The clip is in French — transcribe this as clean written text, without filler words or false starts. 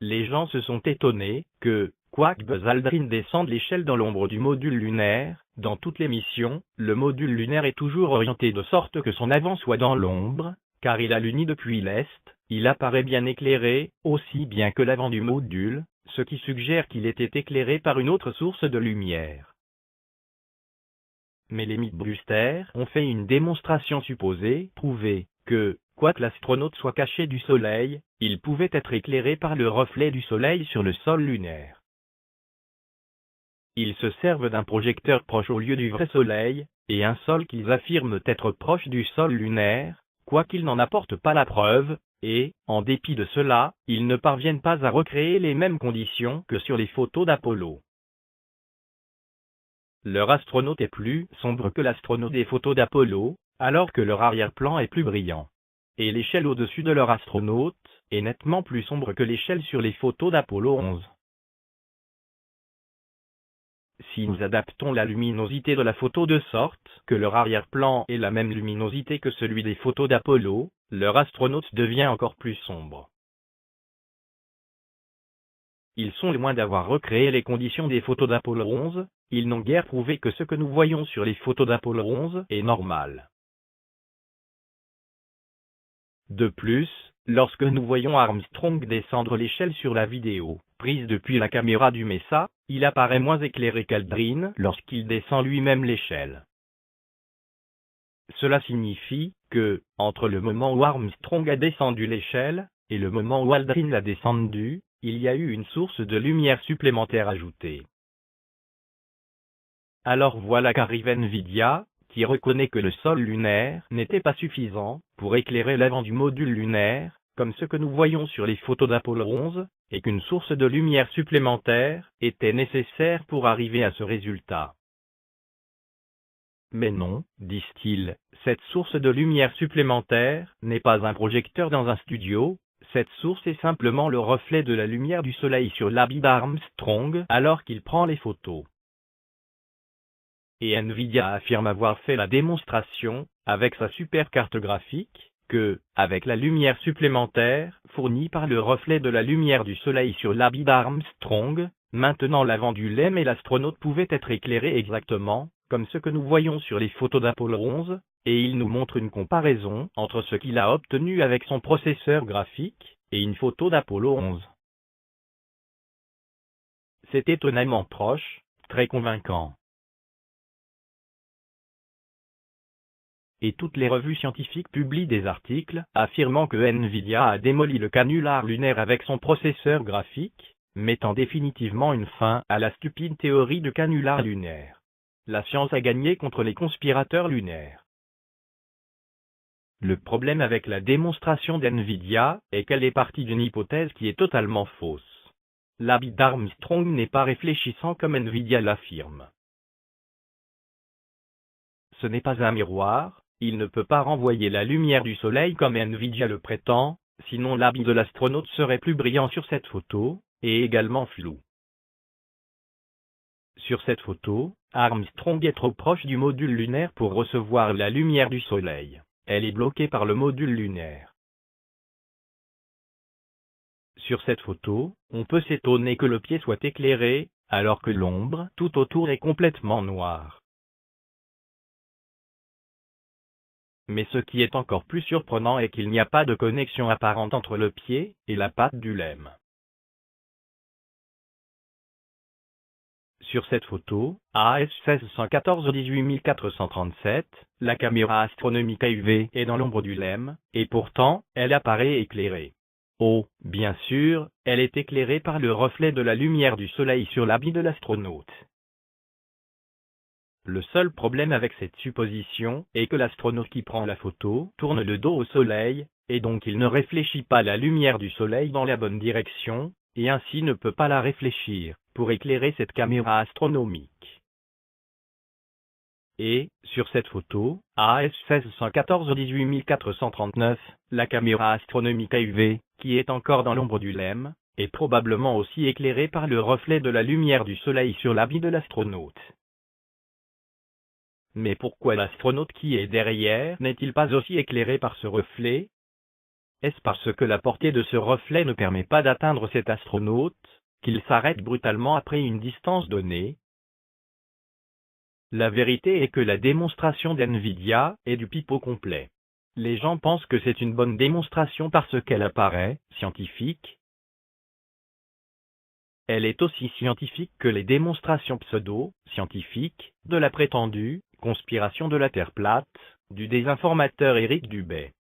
les gens se sont étonnés que, quoique Buzz Aldrin descende l'échelle dans l'ombre du module lunaire, dans toutes les missions, le module lunaire est toujours orienté de sorte que son avant soit dans l'ombre, car il a l'uni depuis l'est, il apparaît bien éclairé, aussi bien que l'avant du module, ce qui suggère qu'il était éclairé par une autre source de lumière. Mais les mythbusters ont fait une démonstration supposée, prouvée, que, quoique l'astronaute soit caché du Soleil, il pouvait être éclairé par le reflet du Soleil sur le sol lunaire. Ils se servent d'un projecteur proche au lieu du vrai Soleil, et un sol qu'ils affirment être proche du sol lunaire, quoiqu'ils n'en apportent pas la preuve, et, en dépit de cela, ils ne parviennent pas à recréer les mêmes conditions que sur les photos d'Apollo. Leur astronaute est plus sombre que l'astronaute des photos d'Apollo, alors que leur arrière-plan est plus brillant. Et l'échelle au-dessus de leur astronaute est nettement plus sombre que l'échelle sur les photos d'Apollo 11. Si nous adaptons la luminosité de la photo de sorte que leur arrière-plan ait la même luminosité que celui des photos d'Apollo, leur astronaute devient encore plus sombre. Ils sont loin d'avoir recréé les conditions des photos d'Apollo 11, ils n'ont guère prouvé que ce que nous voyons sur les photos d'Apollo 11 est normal. De plus, lorsque nous voyons Armstrong descendre l'échelle sur la vidéo, prise depuis la caméra du MESA, il apparaît moins éclairé qu'Aldrin lorsqu'il descend lui-même l'échelle. Cela signifie que, entre le moment où Armstrong a descendu l'échelle, et le moment où Aldrin l'a descendu, il y a eu une source de lumière supplémentaire ajoutée. Alors voilà qu'arrive Nvidia, qui reconnaît que le sol lunaire n'était pas suffisant pour éclairer l'avant du module lunaire, comme ce que nous voyons sur les photos d'Apollo 11, et qu'une source de lumière supplémentaire était nécessaire pour arriver à ce résultat. Mais non, disent-ils, cette source de lumière supplémentaire n'est pas un projecteur dans un studio, cette source est simplement le reflet de la lumière du soleil sur l'habit d'Armstrong alors qu'il prend les photos. Et Nvidia affirme avoir fait la démonstration, avec sa super carte graphique, que, avec la lumière supplémentaire fournie par le reflet de la lumière du soleil sur l'habit d'Armstrong, maintenant l'avant du LEM et l'astronaute pouvaient être éclairés exactement, comme ce que nous voyons sur les photos d'Apollo 11, et il nous montre une comparaison entre ce qu'il a obtenu avec son processeur graphique, et une photo d'Apollo 11. C'est étonnamment proche, très convaincant. Et toutes les revues scientifiques publient des articles affirmant que Nvidia a démoli le canular lunaire avec son processeur graphique, mettant définitivement une fin à la stupide théorie de canular lunaire. La science a gagné contre les conspirateurs lunaires. Le problème avec la démonstration d'Nvidia est qu'elle est partie d'une hypothèse qui est totalement fausse. L'habit d'Armstrong n'est pas réfléchissant comme Nvidia l'affirme. Ce n'est pas un miroir. Il ne peut pas renvoyer la lumière du soleil comme Nvidia le prétend, sinon l'habit de l'astronaute serait plus brillant sur cette photo, et également flou. Sur cette photo, Armstrong est trop proche du module lunaire pour recevoir la lumière du soleil. Elle est bloquée par le module lunaire. Sur cette photo, on peut s'étonner que le pied soit éclairé, alors que l'ombre tout autour est complètement noire. Mais ce qui est encore plus surprenant est qu'il n'y a pas de connexion apparente entre le pied et la patte du LEM. Sur cette photo, AS 1614-18437, la caméra astronomique AUV est dans l'ombre du LEM, et pourtant, elle apparaît éclairée. Oh, bien sûr, elle est éclairée par le reflet de la lumière du soleil sur l'habit de l'astronaute. Le seul problème avec cette supposition est que l'astronaute qui prend la photo tourne le dos au soleil, et donc il ne réfléchit pas la lumière du soleil dans la bonne direction, et ainsi ne peut pas la réfléchir, pour éclairer cette caméra astronomique. Et, sur cette photo, AS 1614-18439, la caméra astronomique AUV, qui est encore dans l'ombre du LEM, est probablement aussi éclairée par le reflet de la lumière du soleil sur l'habit de l'astronaute. Mais pourquoi l'astronaute qui est derrière n'est-il pas aussi éclairé par ce reflet? Est-ce parce que la portée de ce reflet ne permet pas d'atteindre cet astronaute, qu'il s'arrête brutalement après une distance donnée? La vérité est que la démonstration d'NVIDIA est du pipeau complet. Les gens pensent que c'est une bonne démonstration parce qu'elle apparaît scientifique. Elle est aussi scientifique que les démonstrations pseudo-scientifiques de la prétendue conspiration de la Terre plate, du désinformateur Éric Dubay.